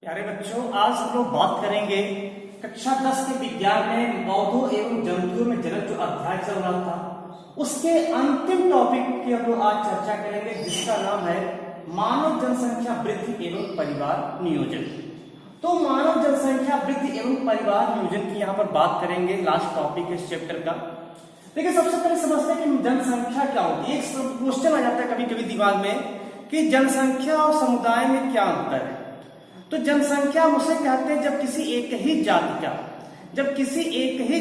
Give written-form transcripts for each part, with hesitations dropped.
प्यारे बच्चों, आज हम लोग बात करेंगे कक्षा 10 के विज्ञान में पौधों एवं जंतुओं में जनक जो अध्याय चल रहा था उसके अंतिम टॉपिक की हम लोग आज चर्चा करेंगे, जिसका नाम है मानव जनसंख्या वृद्धि एवं परिवार नियोजन। तो मानव जनसंख्या वृद्धि एवं परिवार नियोजन की यहाँ पर बात करेंगे, लास्ट टॉपिक है इस चैप्टर का। देखिए, सबसे पहले समझते हैं कि जनसंख्या क्या होती है। एक क्वेश्चन आ जाता है कभी कभी दिमाग में कि जनसंख्या और समुदाय में क्या अंतर है। तो जनसंख्या उसे कहते हैं जब किसी एक ही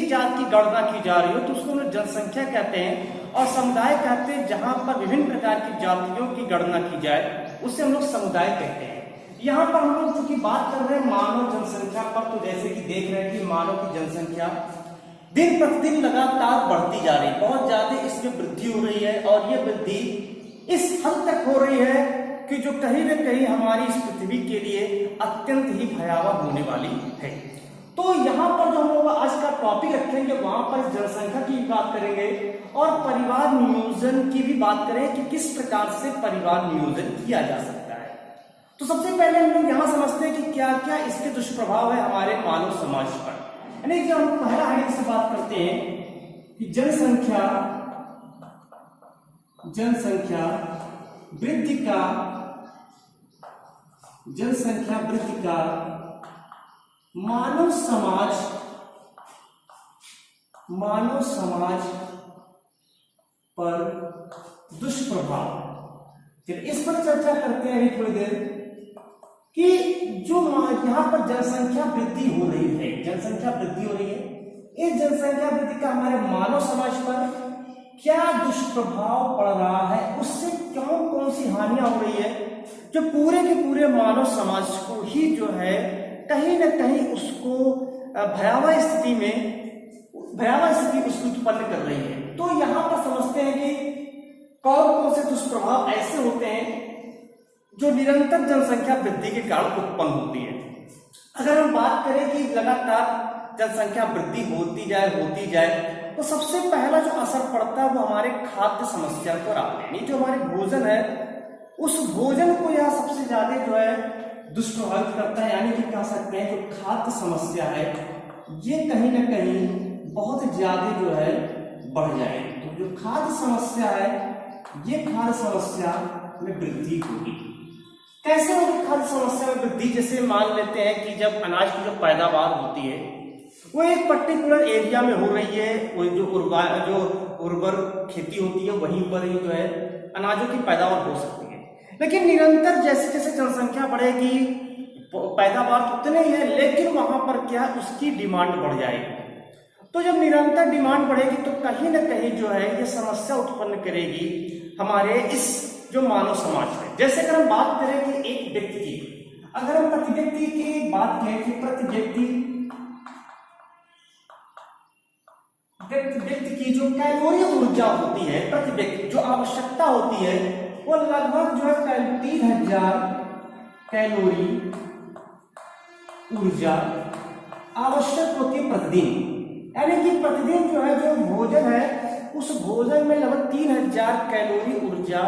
जाति की गणना की जा रही हो तो उसको हम लोग जनसंख्या कहते हैं, और समुदाय कहते हैं जहां पर विभिन्न प्रकार की जातियों की गणना की जाए उसे हम लोग समुदाय कहते हैं। यहाँ पर हम लोग चूंकि बात कर रहे हैं मानव जनसंख्या पर, तो जैसे कि देख रहे हैं कि मानव की जनसंख्या दिन प्रतिदिन लगातार बढ़ती जा रही है, बहुत ज्यादा इसमें वृद्धि हो रही है, और ये वृद्धि इस हद तक हो रही है कि जो कहीं न कहीं हमारी इस पृथ्वी के लिए अत्यंत ही भयावह होने वाली है। तो यहाँ पर जो हम लोग आज का टॉपिक रखेंगे वहां पर जनसंख्या की बात करेंगे और परिवार नियोजन की भी बात करें कि किस प्रकार से परिवार नियोजन किया जा सकता है। तो सबसे पहले हम लोग यहाँ समझते हैं कि क्या क्या इसके दुष्प्रभाव है हमारे मानव समाज पर। यानी कि हम पहला हेडिंग से बात करते हैं कि जनसंख्या वृद्धि का मानव समाज पर दुष्प्रभाव। चलिए इस पर चर्चा करते हैं थोड़ी देर कि जो यहाँ पर जनसंख्या वृद्धि हो रही है, इस जनसंख्या वृद्धि का हमारे मानव समाज पर क्या दुष्प्रभाव पड़ रहा है, उससे कौन सी हानियां हो रही है जो पूरे के पूरे मानव समाज को ही जो है कहीं न कहीं उसको भयावह स्थिति उसको उत्पन्न कर रही है। तो यहाँ पर समझते हैं कि कौन से दुष्प्रभाव ऐसे होते हैं जो निरंतर जनसंख्या वृद्धि के कारण उत्पन्न होती है। अगर हम बात करें कि लगातार जनसंख्या वृद्धि होती जाए तो सबसे पहला जो असर पड़ता है वो हमारे खाद्य समस्या पर आता है। जो हमारे भोजन है उस भोजन को यह सबसे ज्यादा जो है दुष्प्रभावित करता है। यानी कि कह सकते हैं जो खाद्य समस्या है ये कहीं न कहीं बहुत ज्यादा जो है बढ़ जाए। तो जो खाद्य समस्या है ये खाद्य समस्या में वृद्धि होगी। कैसे होगी खाद्य समस्या में वृद्धि? जैसे मान लेते हैं कि जब अनाज की जो पैदावार होती है वो एक पर्टिकुलर एरिया में हो रही है, वो जो उर्वर खेती होती है वहीं पर ही जो है अनाजों की पैदावार हो सकती है। लेकिन निरंतर जैसे जैसे जनसंख्या बढ़ेगी पैदावार तो उतने ही है, लेकिन वहां पर क्या उसकी डिमांड बढ़ जाएगी। तो जब निरंतर डिमांड बढ़ेगी तो कहीं ना कहीं जो है ये समस्या उत्पन्न करेगी हमारे इस जो मानव समाज में। जैसे अगर हम बात करें कि एक व्यक्ति की, अगर हम प्रति व्यक्ति की बात करें कि प्रति व्यक्ति की जो कैलोरी ऊर्जा होती है, प्रति व्यक्ति जो आवश्यकता होती है वो लगभग जो है 3000 कैलोरी ऊर्जा आवश्यक होती है प्रतिदिन। यानी कि प्रतिदिन जो है जो भोजन है उस भोजन में लगभग 3000 कैलोरी ऊर्जा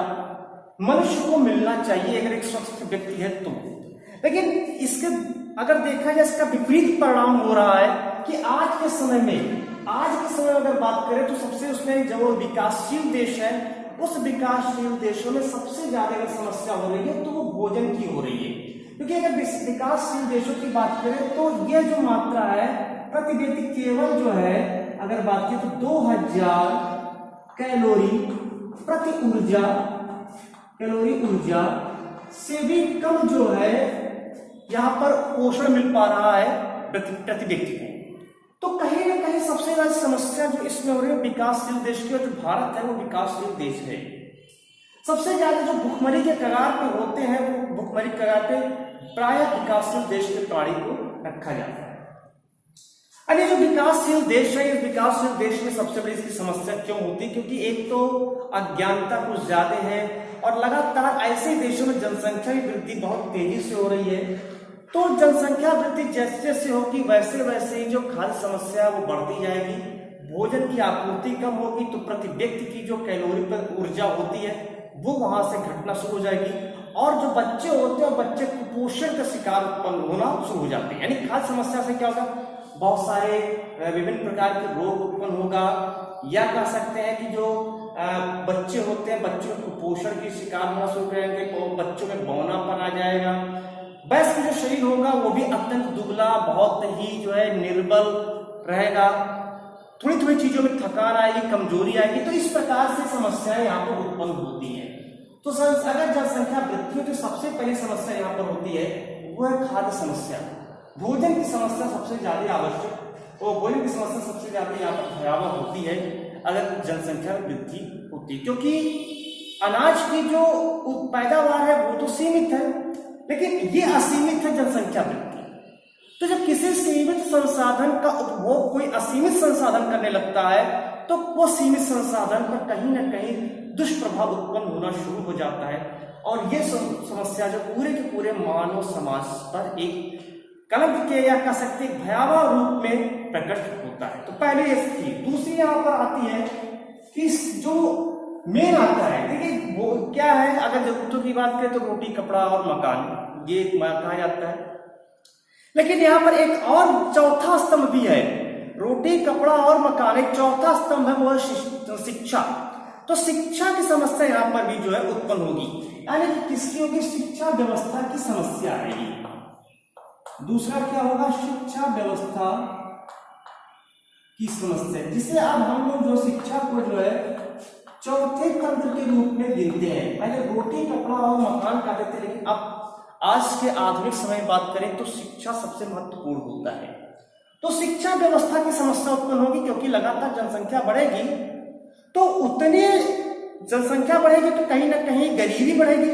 मनुष्य को मिलना चाहिए अगर एक स्वस्थ व्यक्ति है तो। लेकिन इसके अगर देखा जाए इसका विपरीत परिणाम हो रहा है कि आज के समय में अगर बात करें तो सबसे उसमें जो विकासशील देश है उस विकासशील देशों में सबसे ज्यादा अगर समस्या हो रही है तो वो भोजन की हो रही है। क्योंकि अगर विकासशील देशों की बात करें तो ये जो मात्रा है प्रति व्यक्ति केवल जो है अगर बात करें तो 2000 कैलोरी ऊर्जा से भी कम जो है यहाँ पर पोषण मिल पा रहा है प्रति व्यक्ति को। तो कहीं ना कहीं सबसे ज्यादा समस्या जो इसमें हो रही है विकासशील देश की, और जो भारत है वो विकासशील देश है। सबसे ज्यादा जो भुखमरी के कगार पे होते हैं वो भुखमरी कगार पे प्रायः विकासशील देश के प्राणी को रखा जाता है। अरे जो विकासशील देश है इस विकासशील देश में सबसे बड़ी इसकी समस्या क्यों होती है? क्योंकि एक तो अज्ञानता कुछ ज्यादा है और लगातार ऐसे देशों में जनसंख्या की वृद्धि बहुत तेजी से हो रही है। तो जनसंख्या वृद्धि जैसे जैसे होगी वैसे वैसे ही जो खाद्य समस्या है वो बढ़ती जाएगी, भोजन की आपूर्ति कम होगी तो प्रति व्यक्ति की जो कैलोरी पर ऊर्जा होती है वो वहां से घटना शुरू हो जाएगी और जो बच्चे होते हैं बच्चे कुपोषण का शिकार उत्पन्न होना शुरू हो जाते हैं। यानी खाद्य समस्या से क्या होगा, बहुत सारे विभिन्न प्रकार के रोग उत्पन्न होगा, या कह सकते हैं कि जो बच्चे होते हैं बच्चों को कुपोषण की शिकार होना शुरू करेंगे, बच्चों में बौनापन आ जाएगा, वयस्क जो शरीर होगा वो भी अत्यंत दुबला, बहुत ही जो है निर्बल रहेगा, थोड़ी थोड़ी चीजों में थकान आएगी, कमजोरी आएगी। तो इस प्रकार से समस्याएं यहाँ पर उत्पन्न होती है। तो अगर जनसंख्या वृद्धि हो तो सबसे पहली समस्या यहाँ पर होती है वो है खाद्य समस्या। भोजन की समस्या सबसे ज्यादा आवश्यक और भोजन की समस्या सबसे ज्यादा यहाँ पर भयावह होती है अगर जनसंख्या में वृद्धि होती है, क्योंकि अनाज की जो पैदावार है वो तो सीमित है, लेकिन ये असीमित है जनसंख्या वृद्धि। तो जब किसी सीमित संसाधन का उपभोग कोई असीमित संसाधन करने लगता है तो वो सीमित संसाधन पर कहीं ना कहीं दुष्प्रभाव उत्पन्न होना शुरू हो जाता है, और ये समस्या जो पूरे के पूरे मानव समाज पर एक कलंक के या कह सकते भयावह रूप में प्रकट होता है। तो पहले ये थी। दूसरी यहाँ पर आती है कि जो मेन आता है, देखिए वो क्या है, अगर जरूरतों की बात करें तो रोटी कपड़ा और मकान ये कहा जाता है, लेकिन यहाँ पर एक और चौथा स्तंभ भी है, रोटी कपड़ा और मकान, एक चौथा स्तंभ है वो है शिक्षा। तो शिक्षा की समस्या यहाँ पर भी जो है उत्पन्न होगी, यानी कि किसकी होगी, शिक्षा व्यवस्था की समस्या आएगी। दूसरा क्या होगा, शिक्षा व्यवस्था की समस्या, जिसे अब हम लोग जो शिक्षा को जो है चौथे तंत्र के रूप में गिनते हैं। पहले रोटी कपड़ा और मकान कहते थे, लेकिन अब आज के आधुनिक समय में बात करें तो शिक्षा सबसे महत्वपूर्ण होता है। तो शिक्षा व्यवस्था की समस्या उत्पन्न होगी, क्योंकि लगातार जनसंख्या बढ़ेगी, तो उतनी जनसंख्या बढ़ेगी तो कहीं ना कहीं गरीबी बढ़ेगी,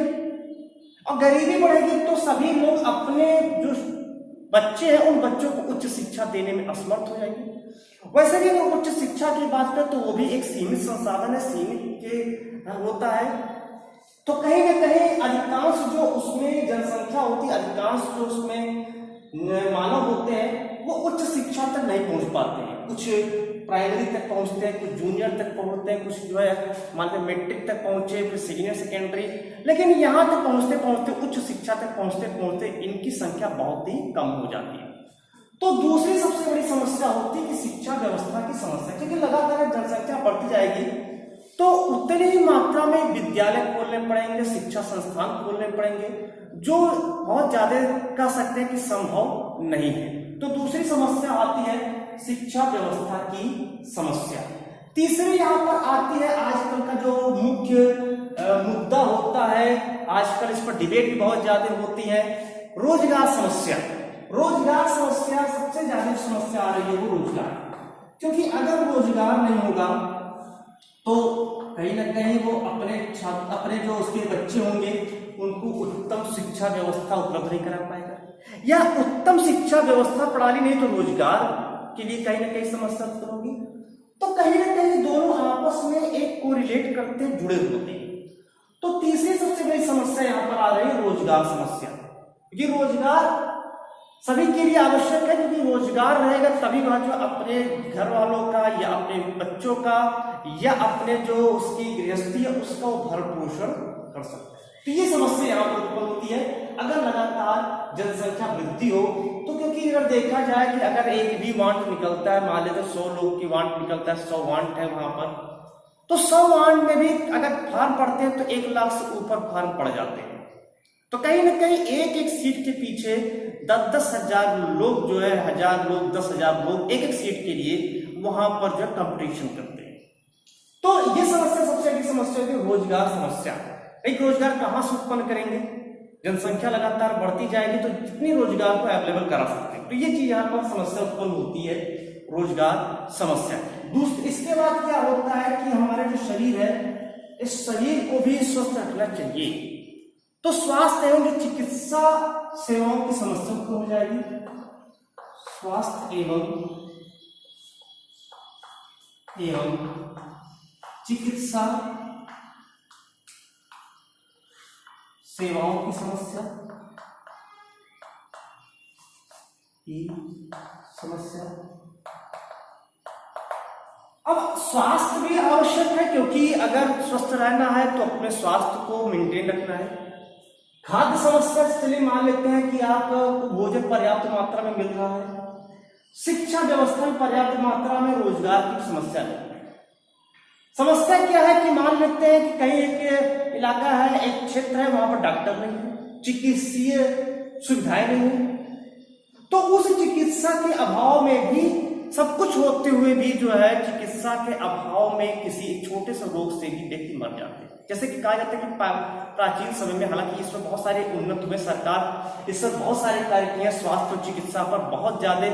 और गरीबी बढ़ेगी तो सभी लोग अपने जो बच्चे हैं उन बच्चों को उच्च शिक्षा देने में असमर्थ हो जाएंगे। वैसे भी अगर उच्च शिक्षा की बात करें तो वो भी एक सीमित संसाधन है, सीमित के होता है, तो कहीं ना कहीं अधिकांश जो उसमें जनसंख्या होती है, अधिकांश जो उसमें मानव होते हैं वो उच्च शिक्षा तक नहीं पहुंच पाते हैं। कुछ प्राइमरी तक पहुंचते हैं, कुछ जूनियर तक पहुंचते हैं, कुछ जो है मानते मैट्रिक तक पहुंचे, फिर सीनियर सेकेंडरी, लेकिन यहाँ तक पहुंचते पहुंचते उच्च शिक्षा तक पहुंचते पहुंचते इनकी संख्या बहुत ही कम हो जाती है। तो दूसरी सबसे बड़ी समस्या होती है कि शिक्षा व्यवस्था की समस्या, क्योंकि लगातार जनसंख्या बढ़ती जाएगी तो उतनी ही मात्रा में विद्यालय खोलने पड़ेंगे, शिक्षा संस्थान खोलने पड़ेंगे, जो बहुत ज्यादा कह सकते हैं कि संभव नहीं है। तो दूसरी समस्या आती है शिक्षा व्यवस्था की समस्या। तीसरी यहाँ पर आती है आजकल का जो मुख्य मुद्दा होता है, आजकल इस पर डिबेट भी बहुत ज्यादा होती है, रोजगार समस्या। रोजगार समस्या सबसे ज्यादा समस्या आ रही है वो रोजगार, क्योंकि अगर रोजगार नहीं होगा तो कहीं ना कहीं वो अपने जो उसके बच्चे होंगे उनको उत्तम शिक्षा व्यवस्था उपलब्ध नहीं करा पाएगा, या उत्तम शिक्षा व्यवस्था प्रणाली नहीं तो रोजगार के लिए कहीं ना कहीं समस्या उत्पन्न होगी। तो कहीं ना कहीं दोनों आपस में एक को रिलेट करते जुड़े होते हैं। तो तीसरी सबसे बड़ी समस्या यहाँ पर आ रही है रोजगार समस्या। ये रोजगार सभी के लिए आवश्यक है, क्योंकि रोजगार रहेगा तभी वह जो अपने घर वालों का या अपने बच्चों का या अपने जो उसकी गृहस्थी है उसका वो भरण पोषण कर सकता है। तो ये समस्या यहाँ पर उत्पन्न होती है अगर लगातार जनसंख्या वृद्धि हो। तो क्योंकि अगर देखा जाए कि अगर एक भी वांट निकलता है, मान लेते 100 लोग की वांट निकलता है, 100 वांट है वहां पर, तो 100 वांट में भी अगर फार्म पड़ते हैं तो 1 लाख से ऊपर फार्म पड़ जाते हैं। तो कहीं ना कहीं एक एक सीट के पीछे 10-10 हजार लोग जो है, 1000 लोग 10,000 लोग एक एक सीट के लिए वहां पर जो कंपटीशन करते हैं। तो ये समस्या सबसे बड़ी समस्या है रोजगार समस्या। एक रोजगार कहां से उत्पन्न करेंगे, जनसंख्या लगातार बढ़ती जाएगी तो जितनी रोजगार को अवेलेबल करा सकते हैं। तो ये चीज यहाँ पर समस्या उत्पन्न होती है, रोजगार समस्या। इसके बाद क्या होता है कि हमारा जो शरीर है, इस शरीर को भी स्वस्थ रखना चाहिए। तो स्वास्थ्य एवं जो चिकित्सा सेवाओं की समस्या उत्पन्न हो जाएगी। स्वास्थ्य एवं चिकित्सा सेवाओं की समस्या अब स्वास्थ्य भी आवश्यक है, क्योंकि अगर स्वस्थ रहना है तो अपने स्वास्थ्य को मेंटेन रखना है। खाद्य समस्या से चलिए मान लेते हैं कि आपको भोजन पर्याप्त मात्रा में मिल रहा है। शिक्षा व्यवस्था में पर्याप्त मात्रा में रोजगार की समस्या नहीं है। समस्या क्या है कि मान लेते हैं कि कहीं एक इलाका है, एक क्षेत्र है, वहां पर डॉक्टर नहीं है, चिकित्सीय सुविधाएं नहीं है, तो उस चिकित्सा के अभाव में भी, सब कुछ होते हुए भी जो है चिकित्सा के अभाव में किसी छोटे से रोग से भी व्यक्ति मर जाते हैं। जैसे कि कहा जाता है कि प्राचीन समय में, हालांकि इसमें बहुत सारे उन्नत हुए, सरकार इस पर बहुत सारे कार्य किए, स्वास्थ्य और चिकित्सा पर बहुत ज्यादा,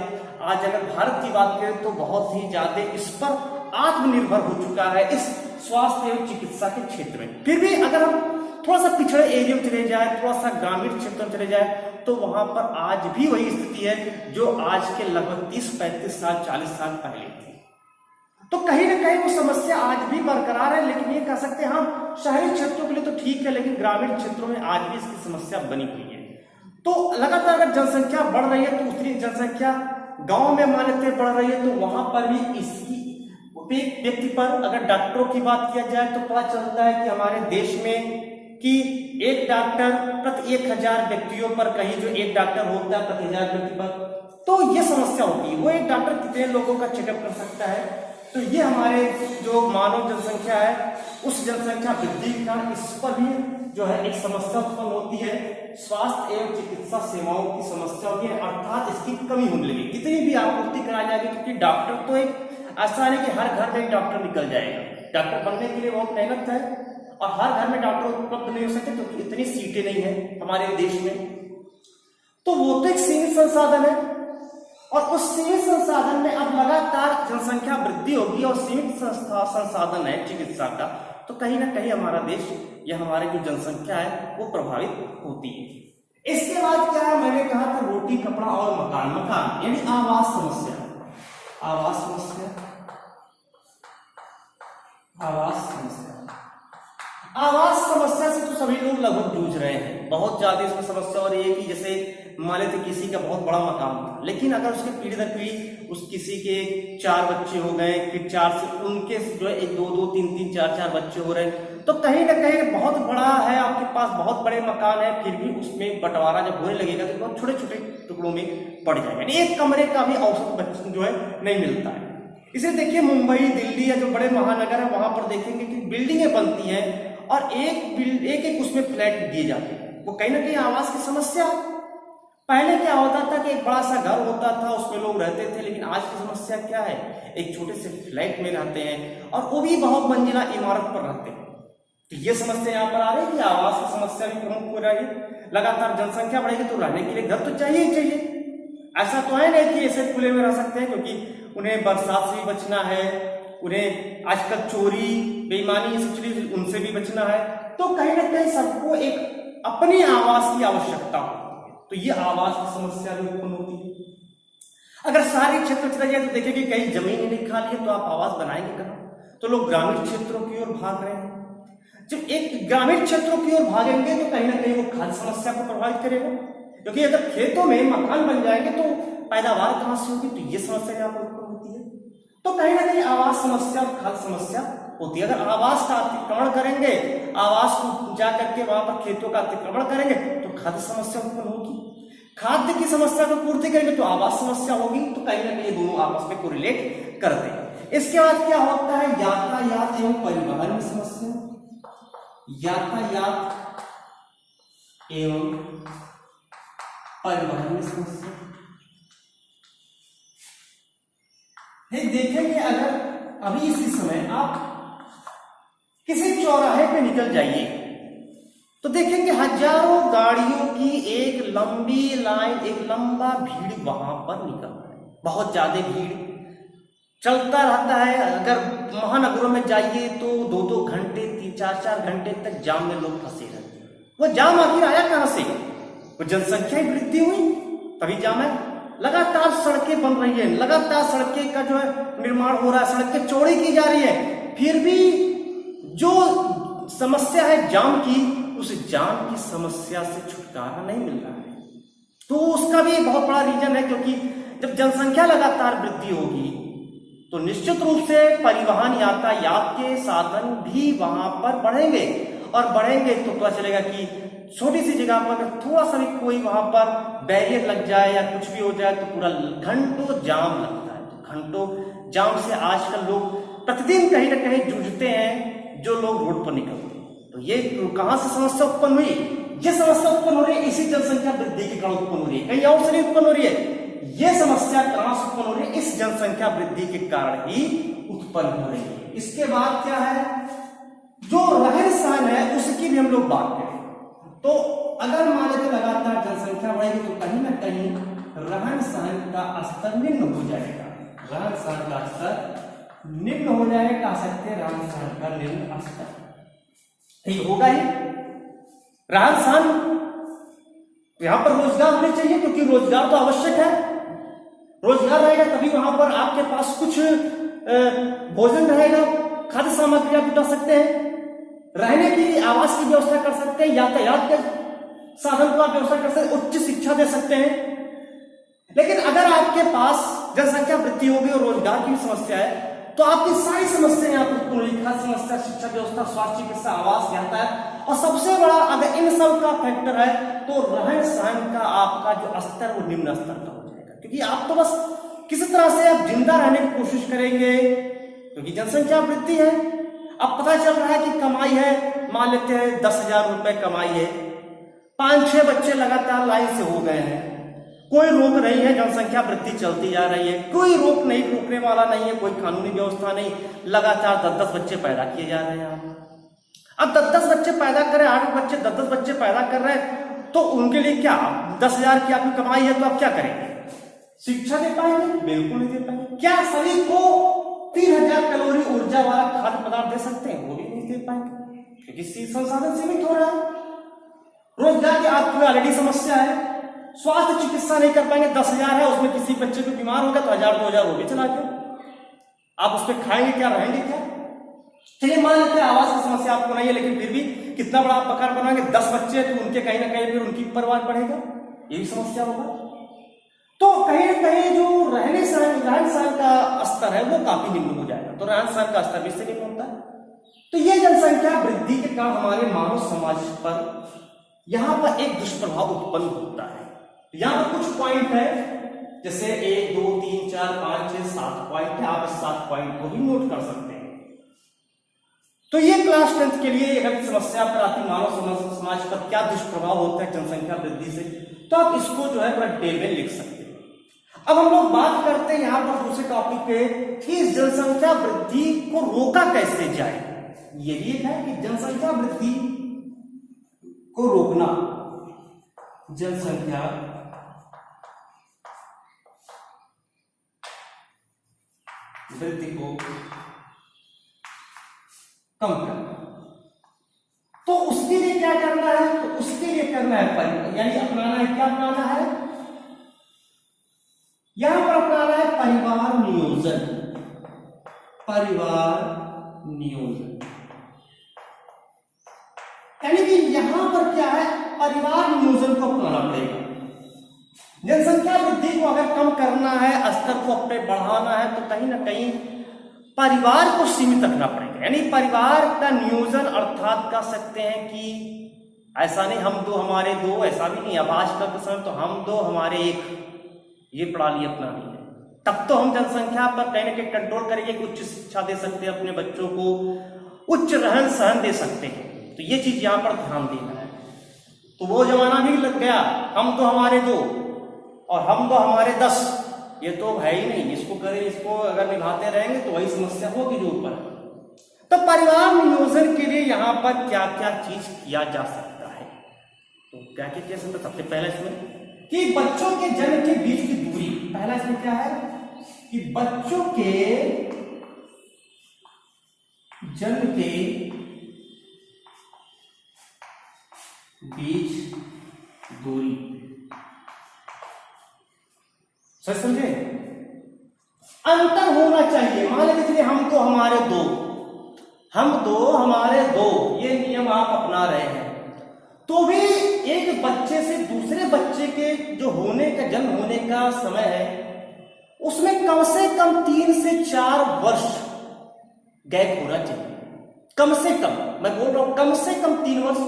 आज अगर भारत की बात करें तो बहुत ही ज्यादा इस पर आत्मनिर्भर हो चुका है, इस स्वास्थ्य एवं चिकित्सा के क्षेत्र में। फिर भी अगर हम थोड़ा सा पिछड़े एरिया में चले जाए, थोड़ा सा ग्रामीण क्षेत्र में चले जाए, तो वहां पर आज भी वही स्थिति है जो आज के लगभग 30-35 साल 40 साल पहले थी। तो कहीं ना कहीं वो समस्या आज भी बरकरार है, लेकिन ये कह सकते हैं हम शहरी क्षेत्रों के लिए तो ठीक है, लेकिन ग्रामीण क्षेत्रों में आज भी इसकी समस्या बनी हुई है। तो लगातार अगर जनसंख्या बढ़ रही है तो उतनी जनसंख्या गांव में मान लेते बढ़ रही है, तो वहां पर भी इसकी व्यक्ति पर, अगर डॉक्टरों की बात किया जाए तो पता चलता है कि हमारे देश में कि एक डॉक्टर प्रति 1000 व्यक्तियों पर, कहीं जो एक डॉक्टर होता है प्रति 1000 व्यक्ति पर, तो ये समस्या होती है। वो एक डॉक्टर कितने लोगों का चेकअप कर सकता है? तो ये हमारे जो मानव जनसंख्या है, उस जनसंख्या वृद्धि का इस पर भी जो है एक समस्या उत्पन्न होती है, स्वास्थ्य एवं चिकित्सा सेवाओं की समस्या होती है, अर्थात इसकी कमी होने लगी। कितनी भी आपूर्ति कराई जाएगी, क्योंकि डॉक्टर तो एक ऐसा नहीं कि हर घर में एक डॉक्टर निकल जाएगा। डॉक्टर बनने के लिए बहुत मेहनत है और हर घर में डॉक्टर उपलब्ध नहीं हो सकते, क्योंकि इतनी सीटें नहीं है हमारे देश में। तो वो तो एक सीमित संसाधन है, और उस सीमित संसाधन में अब लगातार जनसंख्या वृद्धि होगी और सीमित संसाधन है चिकित्सा का, तो कहीं ना कहीं हमारा देश या हमारी जो जनसंख्या है वो प्रभावित होती है। इसके बाद क्या है, मैंने कहा था रोटी, कपड़ा और मकान। मकान यानी आवास समस्या, आवास समस्या, आवास समस्या। आवास समस्या से तो सभी लोग लगभग जूझ रहे हैं। बहुत ज्यादा इसमें समस्या हो रही है कि जैसे मान लेते किसी का बहुत बड़ा मकान था, लेकिन अगर उसके पीढ़ी दर पीढ़ी उस किसी के 4 बच्चे हो गए, फिर 4 से उनके जो है 1 2 3 3 4 बच्चे हो रहे हैं, तो कहीं ना कहीं बहुत बड़ा है, आपके पास बहुत बड़े मकान है, फिर भी उसमें बंटवारा जब होने लगेगा तो बहुत छोटे छोटे टुकड़ों में पड़ जाएगा। यानी एक कमरे का भी औसत जो है नहीं मिलता है। इसे देखिए मुंबई, दिल्ली या जो बड़े महानगर है, वहां पर देखेंगे कि बिल्डिंगें बनती हैं और एक उसमें फ्लैट दिए जाते हैं। वो कहीं ना कहीं आवास की समस्या। पहले क्या होता था कि एक बड़ा सा घर होता था, उसमें लोग रहते थे, लेकिन आज की समस्या क्या है, एक छोटे से फ्लैट में रहते हैं और वो भी बहुत मंजिला इमारत पर रहते हैं। तो ये समस्या यहाँ पर आ रही है कि आवास की समस्या भी प्रमुख हो रही है। लगातार जनसंख्या बढ़ेगी तो रहने के लिए घर तो चाहिए ही चाहिए। ऐसा तो है नहीं कि ऐसे खुले में रह सकते हैं, क्योंकि उन्हें बरसात से भी बचना है, उन्हें आजकल चोरी बेईमानी ये सब चीज उनसे भी बचना है। तो कहीं ना कहीं सबको एक अपनी आवास की आवश्यकता होती है, तो ये आवास की समस्या भी उत्पन्न होती है। अगर शहरी क्षेत्र चले जाए तो देखिए कि कहीं जमीन नहीं खाली है तो आप आवास बनाएंगे कहाँ? तो लोग ग्रामीण क्षेत्रों की ओर भाग रहे हैं। जब एक ग्रामीण क्षेत्रों की ओर भागेंगे तो कहीं ना कहीं वो खाद्य समस्या को प्रभावित करेगा, क्योंकि अगर खेतों में मकान बन जाएंगे तो पैदावार कहां से होगी? तो ये समस्या यहाँ पर उत्पन्न होती है। तो कहीं ना कहीं आवास समस्या और खाद्य समस्या होती है। अगर आवास का अतिक्रमण करेंगे, आवास को जा करके वहां पर खेतों का अतिक्रमण करेंगे तो खाद्य समस्या उत्पन्न होगी। खाद्य की समस्या को पूर्ति करेंगे तो आवास समस्या होगी। तो कहीं ना कहीं दोनों आपस में कोरिलेट करते हैं। इसके बाद क्या होता है, यातायात एवं परिवहन की समस्या। यातायात एवं परिवहन की समस्या। देखेंगे अगर अभी इसी समय आप किसी चौराहे पे निकल जाइए तो देखेंगे हजारों गाड़ियों की एक लंबी लाइन, एक लंबा भीड़ वहां पर निकल रहा है। बहुत ज्यादा भीड़ चलता रहता है। अगर महानगरों में जाइए तो 2-2 घंटे 3-4 घंटे तक जाम में लोग फंसे रहते हैं। वो जाम आखिर आया कहां से? वो जनसंख्या वृद्धि हुई तभी जाम है। लगातार सड़कें बन रही है, लगातार सड़कें का जो है निर्माण हो रहा है, सड़कें चौड़ी की जा रही है, फिर भी जो समस्या है जाम की, उस जाम की समस्या से छुटकारा नहीं मिल रहा है। तो उसका भी बहुत बड़ा रीजन है, क्योंकि जब जनसंख्या लगातार वृद्धि होगी तो निश्चित रूप से परिवहन यातायात के साधन भी वहां पर बढ़ेंगे, और बढ़ेंगे तो पता चलेगा कि छोटी सी जगह पर अगर थोड़ा सा भी कोई वहां पर बैरियर लग जाए या कुछ भी हो जाए तो पूरा घंटों जाम लगता है। तो घंटों जाम से आजकल लोग प्रतिदिन कहीं ना कहीं जूझते हैं जो लोग रोड पर निकलते हैं। तो ये कहां से समस्या उत्पन्न हुई? ये समस्या उत्पन्न हो रही है इसी जनसंख्या वृद्धि के कारण उत्पन्न हो रही है, कहीं और से नहीं उत्पन्न हो रही है। ये समस्या कहां से उत्पन्न हो रही है? इस जनसंख्या वृद्धि के कारण ही उत्पन्न हो रही है। इसके बाद क्या है, जो रहन सहन है उसकी भी हम लोग बात करें तो अगर मान लेते लगातार जनसंख्या बढ़ेगी तो कहीं ना कहीं रहन सहन का स्तर निम्न हो जाएगा। रहन सहन का स्तर निम्न हो जाएगा, कह सकते हैं रहन सहन का निम्न स्तर ठीक होगा ही। रहन सहन यहां पर रोजगार होने चाहिए क्योंकि रोजगार तो आवश्यक है। रोजगार रहेगा तभी वहां पर आपके पास कुछ भोजन रहेगा, खाद्य सामग्री आप जुटा सकते हैं, रहने की आवास की व्यवस्था कर सकते हैं, यातायात के साधन को आप व्यवस्था कर सकते हैं, उच्च शिक्षा दे सकते हैं। लेकिन अगर आपके पास जनसंख्या वृद्धि होगी और रोजगार की समस्या है तो आपकी सारी समस्याएं यहाँ पर पूरी, खाद्य समस्या, शिक्षा व्यवस्था, स्वास्थ्य चिकित्सा, आवास, यातायात और सबसे बड़ा अगर इन सब का फैक्टर है तो रहन सहन का आपका जो स्तर वो निम्न स्तर का हो जाएगा। क्योंकि आप तो बस किसी तरह से आप जिंदा रहने की कोशिश करेंगे क्योंकि जनसंख्या वृद्धि है। अब पता चल रहा है कि कमाई है, मान लेते हैं 10,000 रुपए कमाई है, 5-6 बच्चे लगातार लाइन से हो गए हैं, कोई रोक नहीं है, जनसंख्या वृद्धि चलती जा रही है, कोई रोक नहीं, रोकने वाला नहीं है, कोई कानूनी व्यवस्था नहीं, लगातार 10-10 बच्चे पैदा किए जा रहे हैं। अब 10-10 बच्चे पैदा कर रहे हैं, 8 बच्चे 10-10 बच्चे पैदा कर रहे हैं तो उनके लिए क्या 10,000 की आपकी कमाई है तो आप क्या करेंगे? शिक्षा दे पाएंगे? बिल्कुल नहीं दे पाएंगे। क्या सभी को 3000 कैलोरी ऊर्जा वाला खाद्य पदार्थ दे सकते हैं? वो भी नहीं दे पाएंगे क्योंकि संसाधन सीमित हो रहा है। रोजगार की आपकी ऑलरेडी समस्या है, स्वास्थ्य चिकित्सा नहीं कर पाएंगे, 10,000 है उसमें किसी बच्चे को बीमार होगा तो 1,000-2,000 वो भी चला गया, आप उस पर खाएंगे क्या, रहेंगे क्या? चलिए मान लेते हैं आवास की समस्या आपको नहीं है लेकिन फिर भी कितना बड़ा आप मकान बनाएंगे, 10 बच्चे तो उनके कहीं ना कहीं फिर उनकी परिवार बढ़ेगा, ये भी समस्या होगा। तो कहीं ना कहीं जो रहन सहन का स्तर है वो काफी निम्न हो जाएगा। तो रहन सहन का स्तर भी से निम्न होता है। तो ये जनसंख्या वृद्धि के कारण हमारे मानव समाज पर यहां पर एक दुष्प्रभाव उत्पन्न होता है। यहां पर कुछ पॉइंट है जैसे 1, 2, 3, 4, 5, 6, 7 पॉइंट है, आप इस 7 पॉइंट को भी नोट कर सकते हैं। तो ये क्लास 10th के लिए अगर समस्या पर आती मानव समाज पर क्या दुष्प्रभाव होता है जनसंख्या वृद्धि से तो आप इसको जो है पूरा डिटेल में लिख सकते हैं। अब हम लोग बात करते हैं यहां पर दूसरे टॉपिक पे कि इस जनसंख्या वृद्धि को रोका कैसे जाए। ये भी एक है कि जनसंख्या वृद्धि को रोकना, जनसंख्या वृद्धि को कम करना। तो उसके लिए क्या करना है? तो उसके लिए करना है यानी अपनाना है, क्या अपनाना है? यहां पर अपनाना है परिवार नियोजन। परिवार नियोजन यानी कि यहां पर क्या है, परिवार नियोजन को अपनाना पड़ेगा। जनसंख्या वृद्धि को अगर कम करना है, स्तर को अपने बढ़ाना है तो कहीं ना कहीं परिवार को सीमित रखना पड़ेगा। यानी परिवार का नियोजन अर्थात कह सकते हैं कि ऐसा नहीं हम दो हमारे दो, ऐसा भी नहीं। अब आजकल के समय तो हम दो हमारे एक, ये प्रणाली अपनानी है। तब तो हम जनसंख्या पर कहीं ना कहीं कंट्रोल करेंगे, उच्च शिक्षा दे सकते हैं अपने बच्चों को, उच्च रहन सहन दे सकते हैं। तो ये चीज यहां पर ध्यान देना है। तो वो जमाना भी लग गया, हम तो हमारे दो और हम तो हमारे 10, ये तो है ही नहीं। इसको करें, इसको अगर निभाते रहेंगे तो वही समस्या होगी जो ऊपर। तो परिवार नियोजन के लिए यहां पर क्या क्या चीज किया जा सकता है? तो क्या क्या किया सकता? सबसे पहले इसमें कि बच्चों के जन्म के बीच की दूरी, पहला इसमें क्या है कि बच्चों के जन्म के बीच दूरी, सच समझे? अंतर होना चाहिए। मान लीजिए चलिए हम तो हमारे दो, हम दो हमारे दो, ये नियम आप अपना रहे हैं तो भी एक बच्चे से दूसरे बच्चे के जो होने का, जन्म होने का समय है उसमें कम से कम 3 से 4 वर्ष गैप होना चाहिए। कम से कम, मैं बोल रहा हूं कम से कम 3 वर्ष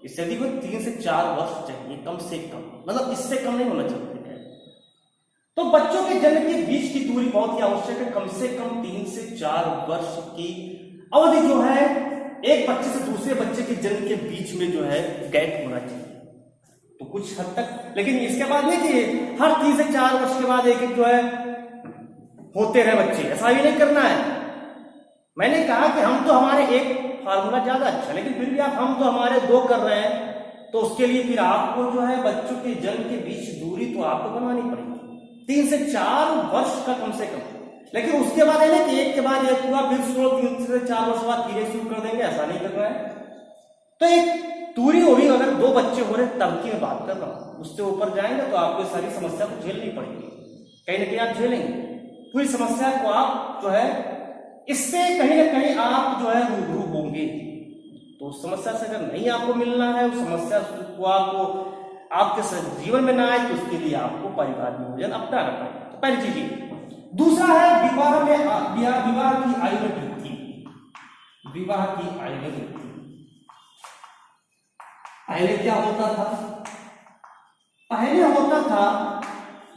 इससे अधिक 3 से 4 वर्ष चाहिए कम से कम, मतलब इससे कम नहीं होना चाहिए। तो बच्चों के जन्म के बीच की दूरी बहुत ही आवश्यक है, कम से कम 3 से 4 वर्ष की अवधि जो है एक बच्चे से दूसरे बच्चे के जन्म के बीच में जो है गैप होना चाहिए। तो कुछ हद तक, लेकिन इसके बाद नहीं कि हर 3 से 4 वर्ष के बाद एक एक जो है होते रहे बच्चे, ऐसा भी नहीं करना है। मैंने कहा कि हम तो हमारे एक फार्मूला ज्यादा अच्छा, लेकिन फिर भी आप हम तो हमारे 2 कर रहे हैं, तो उसके लिए फिर आपको जो है बच्चों के जन्म के बीच दूरी तो आपको बनवानी पड़ेगी 3 से 4 वर्ष का कम से कम। लेकिन उसके बाद है ना कि एक के बाद एक हुआ, फिर 3 से 4 वर्ष बाद धीरे शुरू कर देंगे, ऐसा नहीं करना है। तो एक दूरी होगी, अगर 2 बच्चे हो रहे तब की मैं बात कर रहा हूं, उससे ऊपर जाएंगे तो आपको सारी समस्या को झेलनी पड़ेगी, कहीं ना कहीं आप झेलेंगे पूरी समस्या को, आप जो है इससे कहीं ना कहीं आप जो है रूबरू होंगे। तो उस समस्या से अगर नहीं आपको मिलना है, उस समस्या को आपको आपके जीवन में ना आए, तो उसके लिए आपको परिवार नियोजन अपनाना पड़ेगा। तो पहली चीज ये। दूसरा है विवाह की आयु में वृद्धि। विवाह की आयु में वृद्धि, पहले क्या होता था? पहले होता था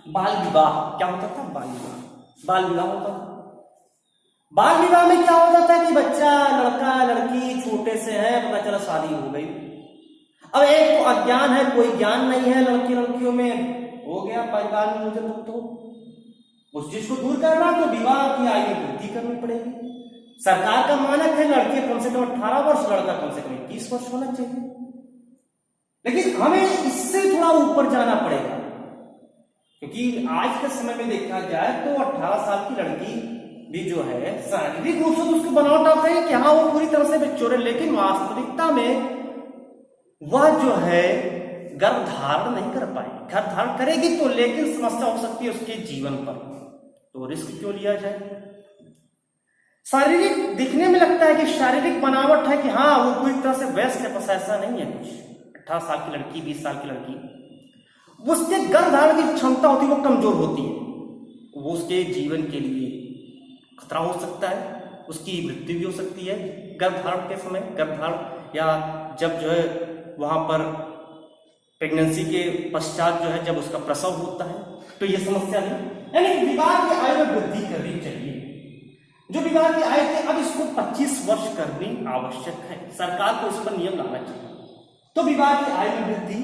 बाल विवाह। क्या होता था? बाल विवाह। बाल विवाह होता था। बाल विवाह में क्या होता था कि बच्चा, लड़का लड़की छोटे से है, पता चला शादी हो गई। अब एक तो अज्ञान है, कोई ज्ञान नहीं है लड़की लड़कियों में, हो गया परिवार नियोजन। तो उस चीज को दूर करना तो विवाह की आयु में वृद्धि करनी पड़ेगी। सरकार का मानक है लड़के कम से कम 18 वर्ष, लड़का कम से कम 21 वर्ष होना चाहिए। लेकिन हमें इससे थोड़ा ऊपर जाना पड़ेगा, क्योंकि आज के समय में देखा जाए तो 18 साल की लड़की भी जो है शारीरिक रूप से तो उसको बनावट आते हैं कि हाँ वो पूरी तरह से बिचोर है, लेकिन वास्तविकता में वह जो है गर्भधारण नहीं कर पाएगी। गर्भधारण करेगी तो, लेकिन समस्या हो सकती है उसके जीवन पर। तो रिस्क क्यों लिया जाए? शारीरिक दिखने में लगता है कि शारीरिक बनावट है कि हाँ वो पूरी तरह से वयस्क है, बस ऐसा नहीं है कुछ। 18 साल की लड़की, 20 साल की लड़की, उसके गर्भधारण की क्षमता होती है वो कमजोर होती है, वो उसके जीवन के लिए खतरा हो सकता है, उसकी मृत्यु भी हो सकती है गर्भधारण के समय। गर्भधारण या जब जो है वहां पर प्रेगनेंसी के पश्चात जो है जब उसका प्रसव होता है, तो ये समस्या नहीं। यानी विवाह की आयु में वृद्धि करनी चाहिए। जो विवाह की आयु थी अब इसको 25 वर्ष करनी आवश्यक है, सरकार को इस पर नियम लाना चाहिए। तो विवाह की आयु में वृद्धि,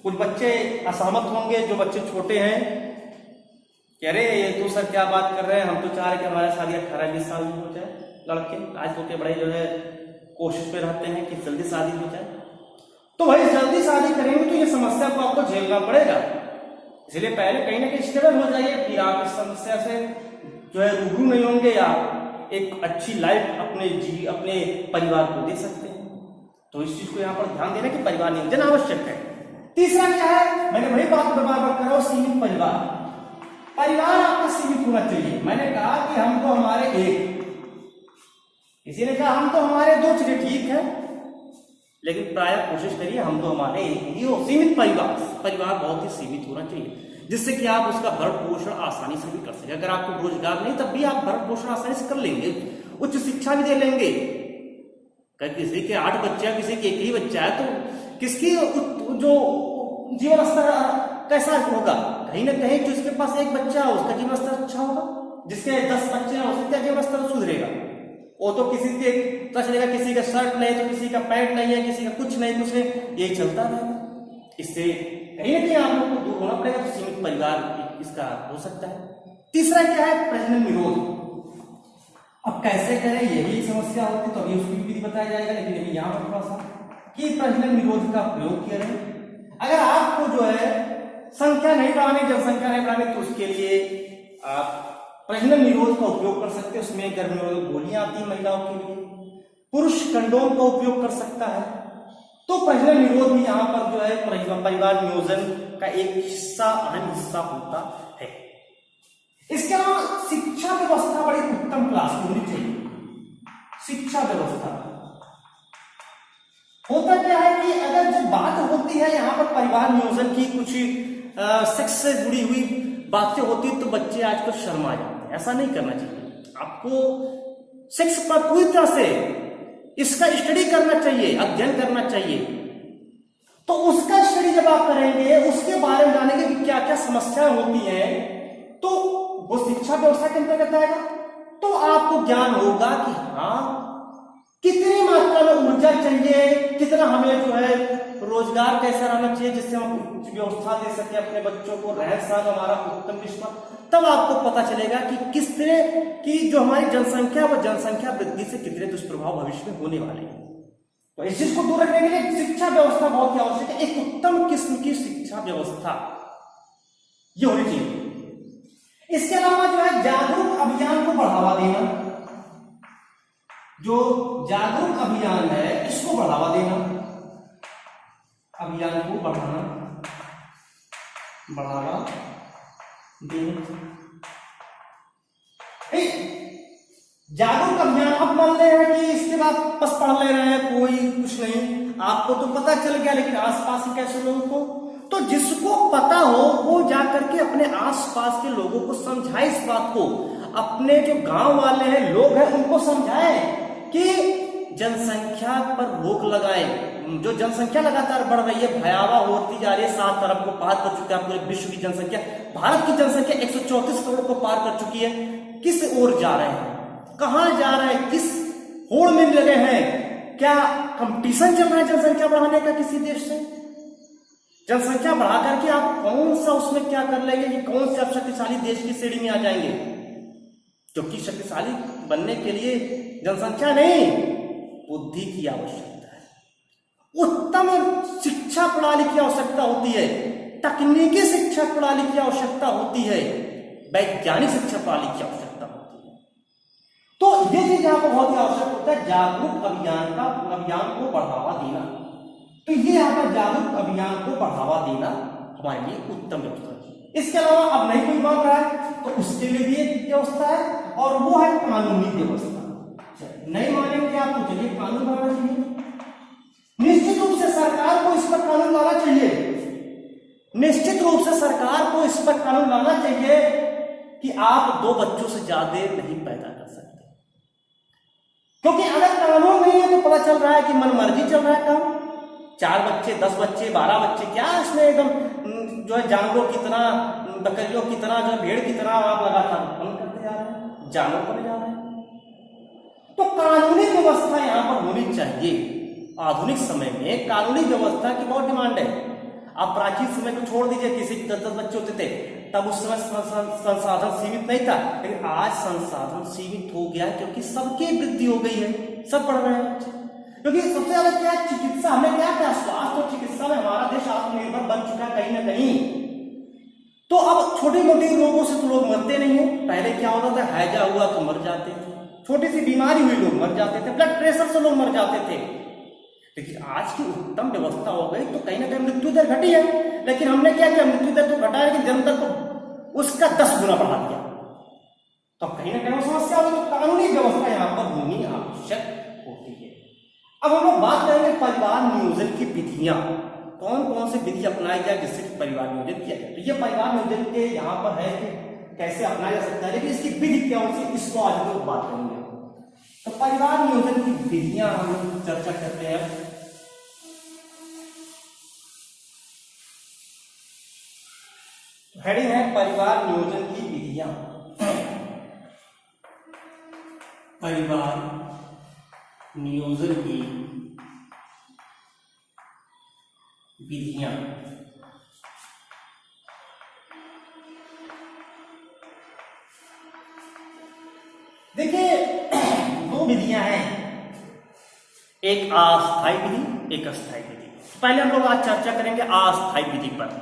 कुछ बच्चे असहमत होंगे, जो बच्चे छोटे हैं कि अरे ये तो सर क्या बात कर रहे हैं, हम तो चाह रहे कि हमारा शादी 18-20 साल में हो जाए। लड़के आजकल के बड़े जो है कोशिश में रहते हैं कि जल्दी शादी हो जाए। तो भाई जल्दी शादी करेंगे तो ये समस्या को आपको झेलना पड़ेगा, इसलिए पहले कहीं ना कहीं स्टेबल हो जाइए, फिर आप इस समस्या से जो है रूबरू नहीं होंगे, या एक अच्छी लाइफ अपने परिवार को दे सकते हैं। तो इस चीज को यहाँ पर ध्यान देना कि परिवार नियोजन आवश्यक है। तीसरा क्या है? मैंने वही बात बार बार कर रहा हूं, सीमित परिवार। परिवार आपका सीमित होना चाहिए। मैंने कहा कि हम तो हमारे एक, किसी ने कहा हम तो हमारे 2, चीजें ठीक है, लेकिन प्राय कोशिश करिए हम तो हमारे एक ही हो। सीमित परिवार बहुत ही सीमित होना चाहिए, जिससे कि आप उसका भरण पोषण आसानी से भी कर सके। अगर आपको रोजगार नहीं तब भी आप भरण पोषण आसानी से कर लेंगे, उच्च शिक्षा भी दे लेंगे। किसी के 8 बच्चे हैं, किसी के 1 ही बच्चा है, तो किसकी जो जीवन स्तर कैसा होगा? कहीं ना कहीं जिसके पास 1 बच्चा है उसका जीवन स्तर अच्छा होगा, जिसके 10 बच्चे हैं उसका जीवन स्तर सुधरेगा। वो तो किसी के पता चलेगा किसी का शर्ट नहीं तो किसी का पैंट नहीं है, किसी का कुछ नहीं, कुछ नहीं, यही चलता रहेगा। इससे कहीं ना कहीं आप लोग को दूर होना पड़ेगा। तो सीमित परिवार इसका हो सकता है। तीसरा क्या है? प्रजनन निरोध। अब कैसे करें, यही समस्या होती तो अभी उसकी विधि बताया जाएगा, लेकिन अभी यहाँ पर थोड़ा सा कि प्रजनन निरोध का प्रयोग किया जाए। अगर आपको जो है संख्या नहीं बढ़ानी, जनसंख्या नहीं बढ़ानी, तो उसके लिए आप प्रजनन निरोध का उपयोग कर सकते हैं। उसमें गर्भ निरोधक गोलियां आती है महिलाओं के लिए, पुरुष कंडोम का उपयोग कर सकता है। तो प्रजनन निरोध भी यहाँ पर जो है परिवार नियोजन का एक हिस्सा, अहम हिस्सा होता है। इसके अलावा शिक्षा व्यवस्था बड़ी उत्तम क्लास की होनी चाहिए। शिक्षा व्यवस्था होता क्या है कि अगर जब बात होती है यहाँ पर परिवार नियोजन की, कुछ सेक्स से जुड़ी हुई बातें होती है, तो बच्चे आजकल शर्मा जाते हैं। ऐसा नहीं करना चाहिए। आपको सेक्स पर पूरी तरह से इसका स्टडी करना चाहिए, अध्ययन करना चाहिए। तो उसका स्टडी जब आप करेंगे, उसके बारे में जानेंगे कि क्या क्या समस्याएं होती हैं, तो वो शिक्षा व्यवस्था के अंतर्गत आएगा। तो आपको ज्ञान होगा कि हाँ कितनी मात्रा में ऊर्जा चाहिए, कितना हमें जो है रोजगार कैसा रहना चाहिए जिससे हम उच्च व्यवस्था दे सके अपने बच्चों को, रहन सहन हमारा उत्तम विश्व। तब आपको पता चलेगा कि किस तरह की जो हमारी जनसंख्या, वो जनसंख्या वृद्धि से कितने दुष्प्रभाव भविष्य में होने वाले हैं। तो इस चीज को दूर रखने के लिए शिक्षा व्यवस्था बहुत ही आवश्यक है। एक उत्तम किस्म की शिक्षा व्यवस्था ये होनी चाहिए। इसके अलावा जो है जागरूक अभियान को बढ़ावा देना, जो जागरूक अभियान है इसको बढ़ावा देना, अभियान को बढ़ावा देना। जागरूक अभियान अब मान ले रहे हैं कि इसके बाद बस पढ़ ले रहे हैं, कोई कुछ नहीं, आपको तो पता चल गया, लेकिन आसपास के कैसे लोगों को, तो जिसको पता हो वो जाकर के अपने आसपास के लोगों को समझाए इस बात को, अपने जो गांव वाले हैं लोग हैं उनको समझाए कि जनसंख्या पर रोक लगाए। जो जनसंख्या लगातार बढ़ रही है, भयावह होती जा रही है, 7 अरब को पार कर चुका है पूरे विश्व की जनसंख्या, भारत की जनसंख्या 134 करोड़ को पार कर चुकी है। किस ओर जा रहे हैं, कहां जा रहे हैं, किस होड़ में लगे हैं? क्या कंपटीशन चल रहा है जनसंख्या बढ़ाने का किसी देश से? जनसंख्या बढ़ा करके आप कौन सा उसमें क्या कर लेंगे कि कौन से आप शक्तिशाली देश की श्रेणी में आ जाएंगे? क्योंकि शक्तिशाली बनने के लिए जनसंख्या नहीं, बुद्धि की आवश्यकता है, उत्तम शिक्षा प्रणाली की आवश्यकता होती है, तकनीकी शिक्षा प्रणाली की आवश्यकता होती है, वैज्ञानिक शिक्षा प्रणाली की आवश्यकता होती है। तो ये चीज यहाँ पर बहुत ही आवश्यक होता है, जागरूक अभियान को बढ़ावा देना। तो ये यहाँ पर जागरूक अभियान को बढ़ावा देना हमारे लिए उत्तम व्यवस्था है। इसके अलावा अब नहीं कोई मांग रहा है तो उसके लिए भी एक व्यवस्था है, और वो है कानूनी व्यवस्था। नहीं मानेंगे आप तो चलिए कानून बनाना चाहिए, निश्चित रूप से सरकार को इस पर कानून लाना चाहिए, निश्चित रूप से सरकार को इस पर कानून लाना चाहिए कि आप 2 बच्चों से ज्यादा नहीं पैदा कर सकते। क्योंकि अगर कानून नहीं है तो पता चल रहा है कि मनमर्जी चल रहा है काम, 4 बच्चे, 10 बच्चे, 12 बच्चे, क्या इसमें एकदम जो है जानवरों की तरह, बकरियों की तरह, जो भेड़ की तरह आप लगातार उत्पन्न करते जा रहे हैं, जानवर बने जा रहे हैं। तो कानूनी व्यवस्था यहां पर होनी चाहिए। आधुनिक समय में कानूनी व्यवस्था की बहुत डिमांड है। आप प्राचीन समय को छोड़ दीजिए, किसी के 10-10 बच्चे होते थे, तब उस समय संसाधन सीमित नहीं था, लेकिन आज संसाधन सीमित हो गया है क्योंकि सबकी वृद्धि हो गई है, सब पढ़ रहे हैं बच्चे। क्योंकि सबसे ज्यादा क्या चिकित्सा, हमें क्या स्वास्थ्य और चिकित्सा में हमारा देश आत्मनिर्भर बन चुका है कहीं ना कहीं। तो अब छोटी मोटी रोगों से तो लोग मरते नहीं है। पहले क्या होता था, हैजा हुआ तो मर जाते थे, छोटी सी बीमारी हुई लोग मर जाते थे, ब्लड प्रेशर से लोग मर जाते थे। लेकिन आज की उत्तम व्यवस्था हो गई तो कहीं ना कहीं मृत्यु दर घटी है, लेकिन हमने क्या किया, मृत्यु दर तो घटा, लेकिन जन्म दर को उसका 10 गुना बढ़ा दिया। तो कहीं ना कहीं वो समस्या होगी। तो कानूनी व्यवस्था यहाँ पर होनी आवश्यक होती है। अब हम लोग बात करेंगे परिवार नियोजन की विधियां, कौन कौन से विधि अपनाई जाए जिससे परिवार नियोजन किया जाए। तो ये परिवार नियोजन के यहाँ पर है कि कैसे अपनाया जा सकता है, लेकिन इसकी विधि क्या होती है, इसको आज हम लोग बात करेंगे। तो परिवार नियोजन की विधियां हम लोग चर्चा करते हैं। हेडिंग है परिवार नियोजन की विधियां। परिवार नियोजन की विधियां। देखिए 2 विधियां हैं, एक अस्थायी विधि, एक अस्थायी विधि। पहले हम लोग आज चर्चा करेंगे अस्थायी विधि पर।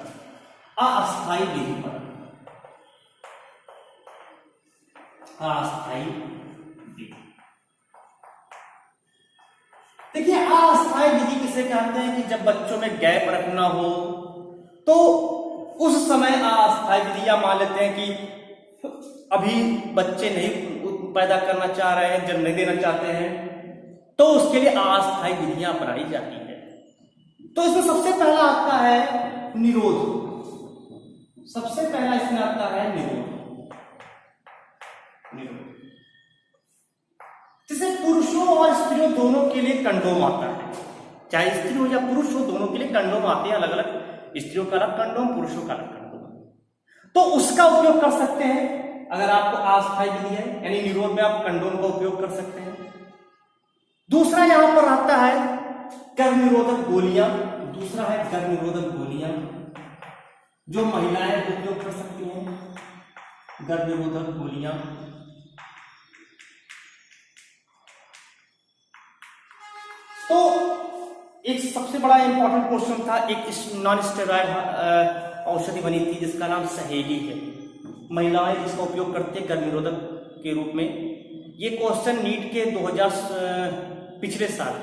अस्थायी विधि पर, अस्थायी विधि। देखिए अस्थायी विधि किसे कहते हैं कि जब बच्चों में गैप रखना हो तो उस समय अस्थायी विधि, या मान लेते हैं कि अभी बच्चे नहीं पैदा करना चाह रहे हैं, जन्म नहीं देना चाहते हैं, तो उसके लिए अस्थायी विधियां अपनाई जाती है। तो इसमें सबसे पहला आता है निरोध। सबसे पहला इसमें आता है निरोध। जिसे पुरुषों और स्त्रियों दोनों के लिए कंडोम आता है। चाहे स्त्री हो या पुरुष हो, दोनों के लिए कंडोम आते हैं अलग अलग, स्त्रियों का अलग कंडोम, पुरुषों का अलग कंडोम, तो उसका उपयोग कर सकते हैं। अगर आपको अस्थायी विधि है यानी निरोध में आप कंडोम का उपयोग कर सकते हैं। दूसरा यहां पर आता है गर्भ निरोधक गोलियां, दूसरा है गर्भ निरोधक गोलियां जो महिलाएं उपयोग कर सकती हैं, गर्भ निरोधक गोलियां। तो एक सबसे बड़ा इंपॉर्टेंट क्वेश्चन था, एक नॉन स्टेरॉइड औषधि बनी थी जिसका नाम सहेली है, महिलाएं इसका उपयोग करती है गर्भ निरोधक के रूप में। ये क्वेश्चन नीट के 2000 पिछले साल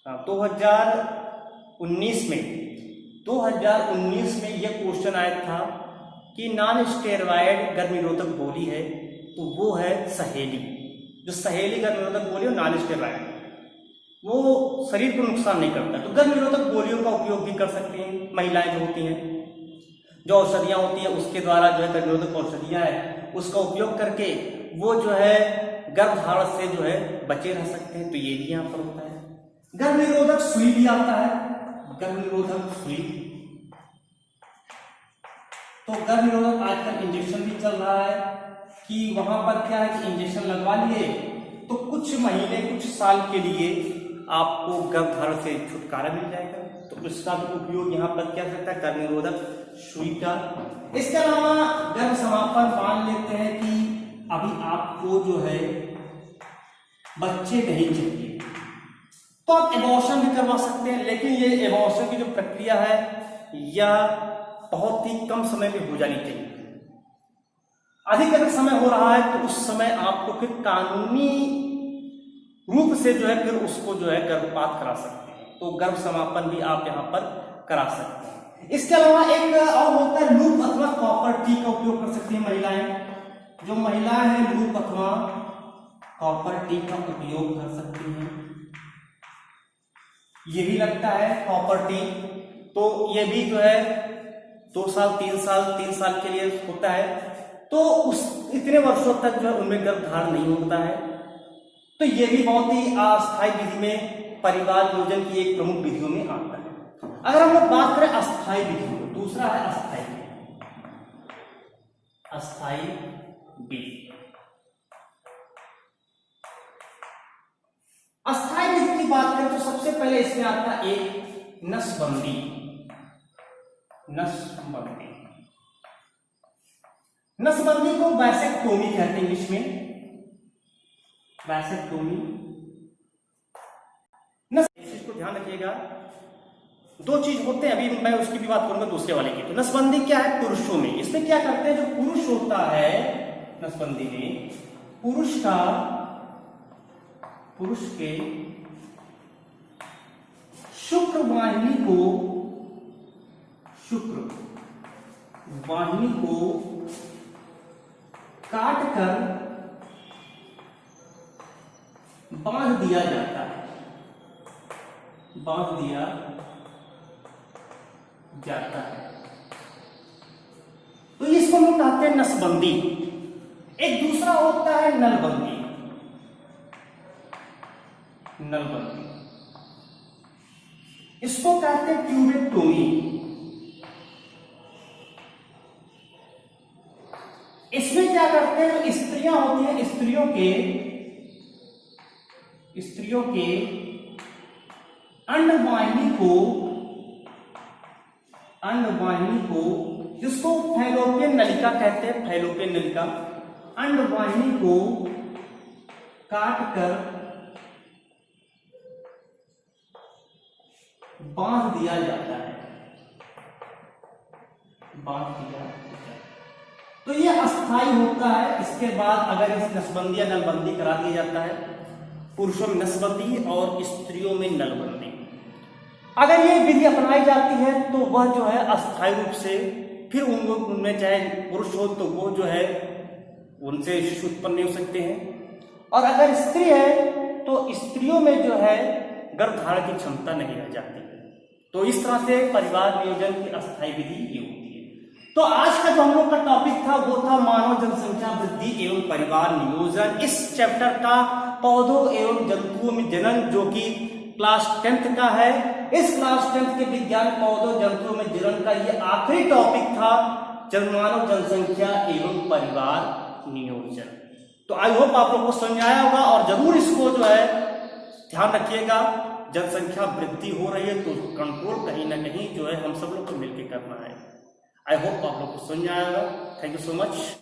2019 में यह क्वेश्चन आया था कि नॉन स्टेरॉइड गर्भ निरोधक गोली है तो वो है सहेली। जो सहेली गर्भ निरोधक गोली है नॉन स्टेरॉइड, वो शरीर को नुकसान नहीं करता, तो गर्भ निरोधक गोलियों का उपयोग भी कर सकती हैं महिलाएं जो होती हैं। जो औषधियां होती है उसके द्वारा जो है गर्भ निरोधक औषधियां है उसका उपयोग करके वो जो है गर्भधारण से जो है बचे रह सकते हैं, तो ये भी यहां पर होता है। गर्भ निरोधक सुई भी आता है, गर्भ निरोधक सुई। तो गर्भ निरोधक आजकल इंजेक्शन भी चल रहा है कि वहां पर क्या है कि इंजेक्शन लगवा लिए तो कुछ महीने कुछ साल के लिए आपको गर्भधारण से छुटकारा मिल जाएगा, तो इसका भी उपयोग यहाँ पर किया जाता है गर्भ निरोधक सुई का। इसके अलावा गर्भ समापन मान लेते हैं कि अभी आपको जो है बच्चे नहीं चाहिए तो आप एबॉर्शन भी करवा सकते हैं, लेकिन ये एबॉर्शन की जो प्रक्रिया है यह बहुत ही कम समय में हो जानी चाहिए। अधिक अगर समय हो रहा है तो उस समय आपको फिर कानूनी रूप से जो है फिर उसको जो है गर्भपात करा सकते हैं, तो गर्भ समापन भी आप यहाँ पर करा सकते हैं। इसके अलावा एक और होता है लूप अथवा कॉपर टी का उपयोग कर सकती है महिलाएं। जो महिलाएं हैं लूप अथवा कॉपर टी का उपयोग कर सकती हैं। ये भी लगता है कॉपर टी, तो ये भी जो है 2 साल 3 साल के लिए होता है, तो उस इतने वर्षों तक जो है उनमें गर्भधारण नहीं होता है, तो ये भी बहुत ही अस्थायी विधि में परिवार नियोजन की एक प्रमुख विधियों में आता है। अगर हम लोग बात करें अस्थायी विधि, दूसरा है अस्थायी विधि। अस्थायी विधि की बात करें तो सबसे पहले इसमें आता है एक नसबंदी। नसबंदी को वैसेक्टोमी कहते हैं इंग्लिश में, वैसेक्टोमी। इस चीज को ध्यान रखिएगा, 2 चीज होते हैं, अभी मैं उसकी भी बात करूंगा दूसरे वाले की। तो नसबंदी क्या है पुरुषों में, इसमें क्या करते हैं, जो पुरुष होता है नसबंदी में पुरुष के शुक्र वाहिनी को काट कर बांध दिया जाता है, तो इसको हम कहते हैं नसबंदी। एक दूसरा होता है नलबंदी। इसको कहते हैं ट्यूबेक्टोमी। इसमें क्या करते हैं, जो स्त्रियां होती हैं स्त्रियों के अंडवाहिनी को जिसको फैलोपियन नलिका कहते हैं, फैलोपियन नलिका, अंडवाहिनी को काट कर बांध दिया जाता है, तो ये अस्थायी होता है। इसके बाद अगर इस नसबंदी या नलबंदी करा दिया जाता है, पुरुषों में नसबंदी और स्त्रियों में नलबंदी, अगर ये विधि अपनाई जाती है तो वह जो है अस्थायी रूप से फिर उनमें चाहे पुरुष हो तो वो जो है उनसे शिशु उत्पन्न नहीं हो सकते हैं, और अगर स्त्री है तो स्त्रियों में जो है गर्भधारण की क्षमता नहीं रह जाती। तो इस तरह से परिवार नियोजन की अस्थायी विधि ये होती है। तो आज का जो हम लोग का टॉपिक था वो था मानव जनसंख्या वृद्धि एवं परिवार नियोजन। इस चैप्टर का पौधों एवं जंतुओं में जनन जो कि क्लास 10th का है। इस क्लास 10th के विज्ञान पौधों जंतुओं में जीवन का ये आखिरी टॉपिक था, मानव जनसंख्या एवं परिवार नियोजन। तो आई होप आप लोग को समझ आया होगा, और जरूर इसको जो है ध्यान रखिएगा, जनसंख्या वृद्धि हो रही है तो कंट्रोल कहीं ना कहीं जो है हम सब लोग को मिलकर करना है। आई होप आप लोग को समझ आया होगा। Thank you so much.